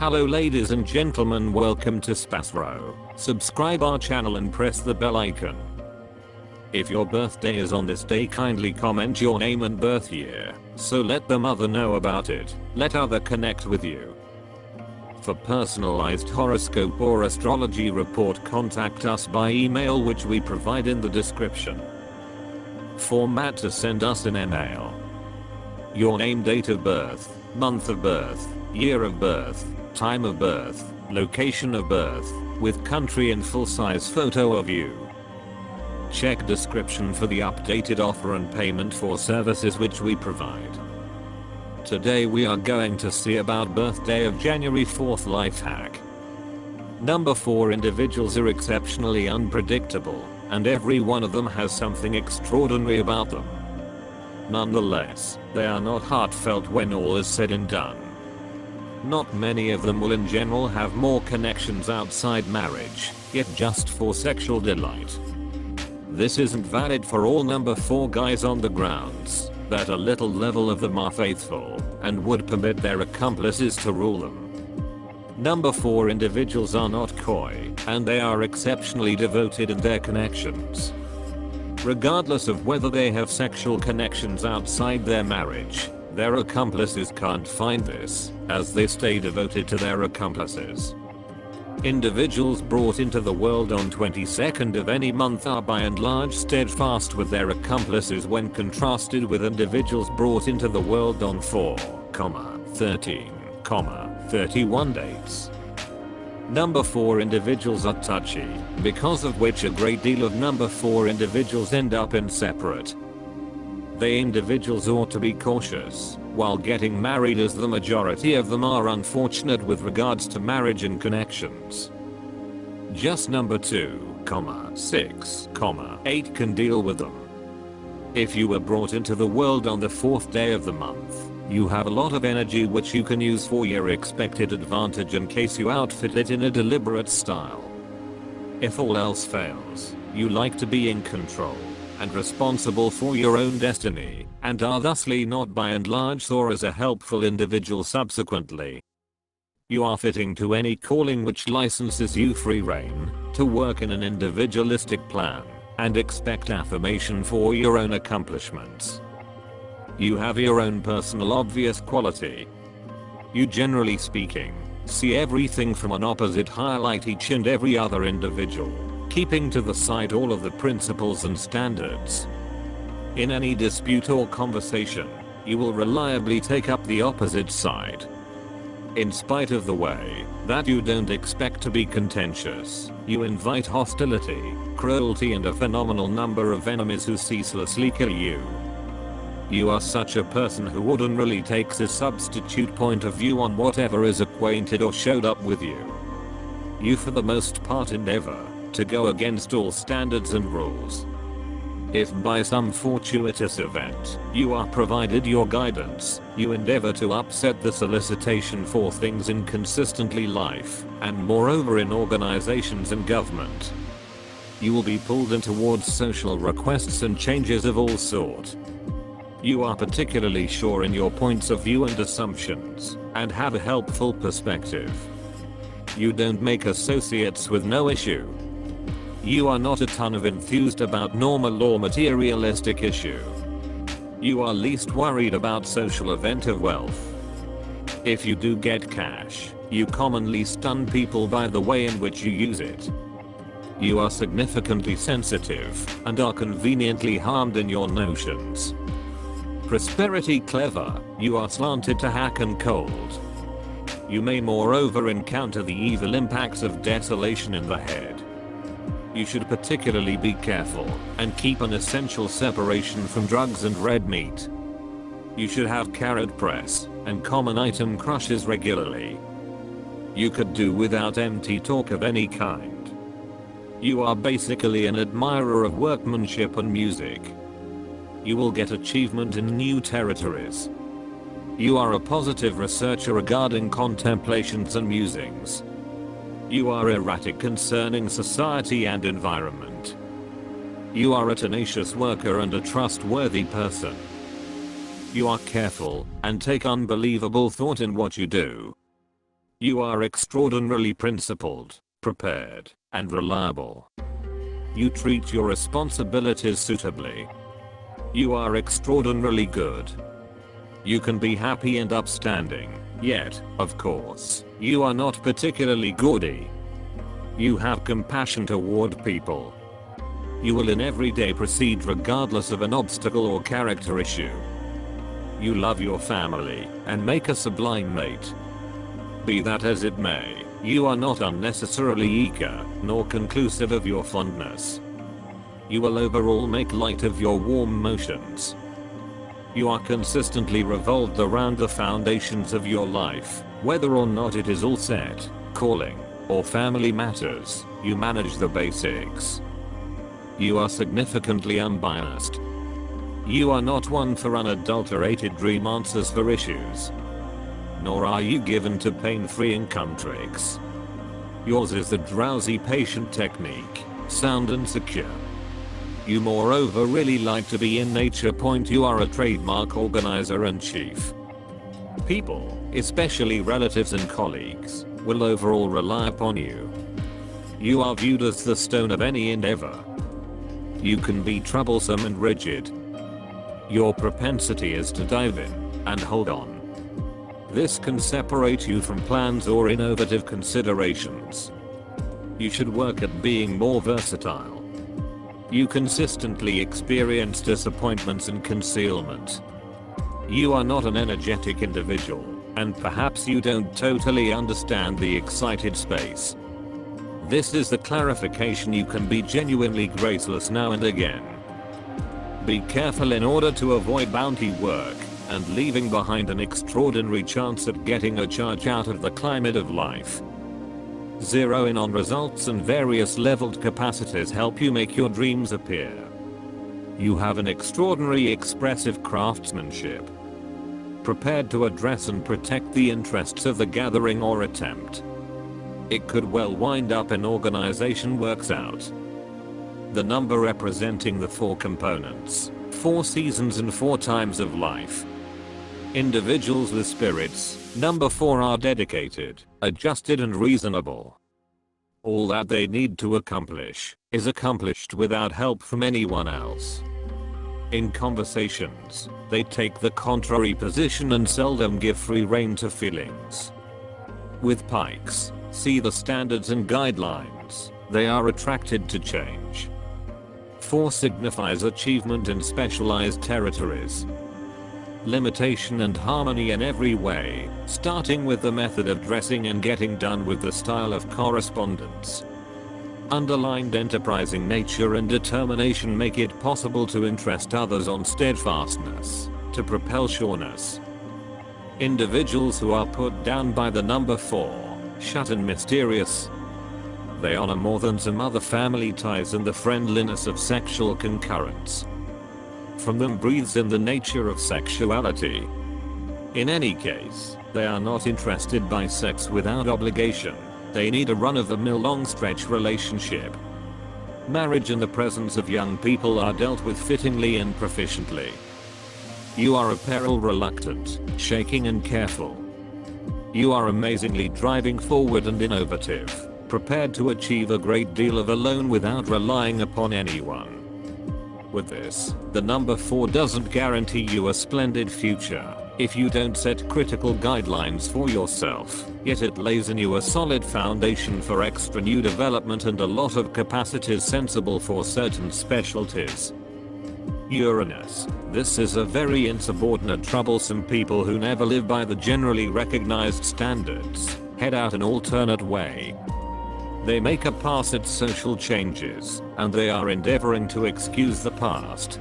Hello ladies and gentlemen, welcome to SPASRO. Subscribe our channel and press the bell icon. If your birthday is on this day, kindly comment your name and birth year, so let the mother know about it. Let other connect with you. For personalized horoscope or astrology report, contact us by email, which we provide in the description. Format to send us an email: your name, date of birth, month of birth, year of birth, time of birth, location of birth, with country and full-size photo of you. Check description for the updated offer and payment for services which we provide. Today we are going to see about birthday of January 4th life hack. Number 4 individuals are exceptionally unpredictable, and every one of them has something extraordinary about them. Nonetheless, they are not heartfelt when all is said and done. Not many of them will in general have more connections outside marriage, yet just for sexual delight. This isn't valid for all number 4 guys on the grounds that a little level of them are faithful and would permit their accomplices to rule them. Number 4 individuals are not coy, and they are exceptionally devoted in their connections. Regardless of whether they have sexual connections outside their marriage, their accomplices can't find this, as they stay devoted to their accomplices. Individuals brought into the world on 22nd of any month are by and large steadfast with their accomplices when contrasted with individuals brought into the world on 4, 13, 31 dates. Number 4 individuals are touchy, because of which a great deal of number 4 individuals end up in separate. They individuals ought to be cautious while getting married, as the majority of them are unfortunate with regards to marriage and connections. Just number 2, 6, 8 can deal with them. If you were brought into the world on the 4th day of the month, you have a lot of energy which you can use for your expected advantage in case you outfit it in a deliberate style. If all else fails, you like to be in control and responsible for your own destiny, and are thusly not by and large saw as a helpful individual subsequently. You are fitting to any calling which licenses you free rein to work in an individualistic plan and expect affirmation for your own accomplishments. You have your own personal obvious quality. You, generally speaking, see everything from an opposite, highlight each and every other individual, keeping to the side all of the principles and standards. In any dispute or conversation, you will reliably take up the opposite side. In spite of the way that you don't expect to be contentious, you invite hostility, cruelty, and a phenomenal number of enemies who ceaselessly kill you. You are such a person who ordinarily takes a substitute point of view on whatever is acquainted or showed up with you. You for the most part endeavor to go against all standards and rules. If by some fortuitous event you are provided your guidance, you endeavor to upset the solicitation for things in consistently life, and moreover in organizations and government. You will be pulled in towards social requests and changes of all sort. You are particularly sure in your points of view and assumptions, and have a helpful perspective. You don't make associates with no issue. You are not a ton of enthused about normal or materialistic issue. You are least worried about social event of wealth. If you do get cash, you commonly stun people by the way in which you use it. You are significantly sensitive and are conveniently harmed in your notions. Prosperity clever, you are slanted to hack and cold. You may moreover encounter the evil impacts of desolation in the head. You should particularly be careful and keep an essential separation from drugs and red meat. You should have carrot press and common item crushes regularly. You could do without empty talk of any kind. You are basically an admirer of workmanship and music. You will get achievement in new territories. You are a positive researcher regarding contemplations and musings. You are erratic concerning society and environment. You are a tenacious worker and a trustworthy person. You are careful and take unbelievable thought in what you do. You are extraordinarily principled, prepared, and reliable. You treat your responsibilities suitably. You are extraordinarily good. You can be happy and upstanding, yet, of course, you are not particularly gaudy. You have compassion toward people. You will in every day proceed regardless of an obstacle or character issue. You love your family and make a sublime mate. Be that as it may, you are not unnecessarily eager nor conclusive of your fondness. You will overall make light of your warm motions. You are consistently revolved around the foundations of your life, whether or not it is all set, calling, or family matters, you manage the basics. You are significantly unbiased. You are not one for unadulterated dream answers for issues. Nor are you given to pain-free income tricks. Yours is the drowsy patient technique, sound and secure. You moreover really like to be in nature. You are a trademark organizer and chief. People, especially relatives and colleagues, will overall rely upon you. You are viewed as the stone of any endeavor. You can be troublesome and rigid. Your propensity is to dive in and hold on. This can separate you from plans or innovative considerations. You should work at being more versatile. You consistently experience disappointments and concealment. You are not an energetic individual, and perhaps you don't totally understand the excited space. This is the clarification: you can be genuinely graceless now and again. Be careful in order to avoid bounty work and leaving behind an extraordinary chance at getting a charge out of the climate of life. Zero in on results and various leveled capacities help you make your dreams appear. You have an extraordinary expressive craftsmanship. Prepared to address and protect the interests of the gathering or attempt. It could well wind up an organization works out. The number representing the 4 components, 4 seasons and 4 times of life. Individuals with spirits, number 4, are dedicated, adjusted and reasonable. All that they need to accomplish is accomplished without help from anyone else. In conversations, they take the contrary position and seldom give free rein to feelings. With pikes, see the standards and guidelines, they are attracted to change. 4 signifies achievement in specialized territories. Limitation and harmony in every way, starting with the method of dressing and getting done with the style of correspondence. Underlined enterprising nature and determination make it possible to interest others on steadfastness, to propel sureness. Individuals who are put down by the number 4, shut and mysterious. They honor more than some other family ties and the friendliness of sexual concurrence. From them breathes in the nature of sexuality. In any case, they are not interested by sex without obligation. They need a run-of-the-mill long-stretch relationship. Marriage and the presence of young people are dealt with fittingly and proficiently. You are apparel reluctant, shaking and careful. You are amazingly driving forward and innovative, prepared to achieve a great deal of alone without relying upon anyone. With this, the number 4 doesn't guarantee you a splendid future if you don't set critical guidelines for yourself, yet it lays in you a solid foundation for extra new development and a lot of capacities sensible for certain specialties. Uranus. This is a very insubordinate, troublesome people who never live by the generally recognized standards, head out an alternate way. They make a pass at social changes, and they are endeavoring to excuse the past.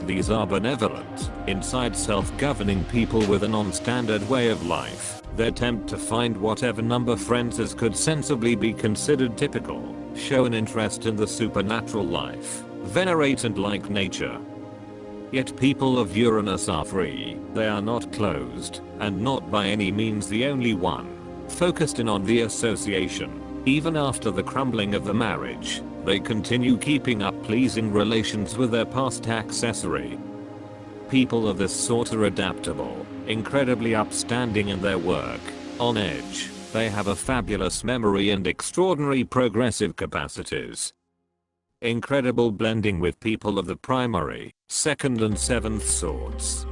These are benevolent, inside self-governing people with a non-standard way of life. They attempt to find whatever number friends could sensibly be considered typical, show an interest in the supernatural life, venerate and like nature. Yet people of Uranus are free, they are not closed, and not by any means the only one, focused in on the association. Even after the crumbling of the marriage, they continue keeping up pleasing relations with their past accessory. People of this sort are adaptable, incredibly upstanding in their work, on edge, They have a fabulous memory and extraordinary progressive capacities. Incredible blending with people of the primary, second and seventh sorts.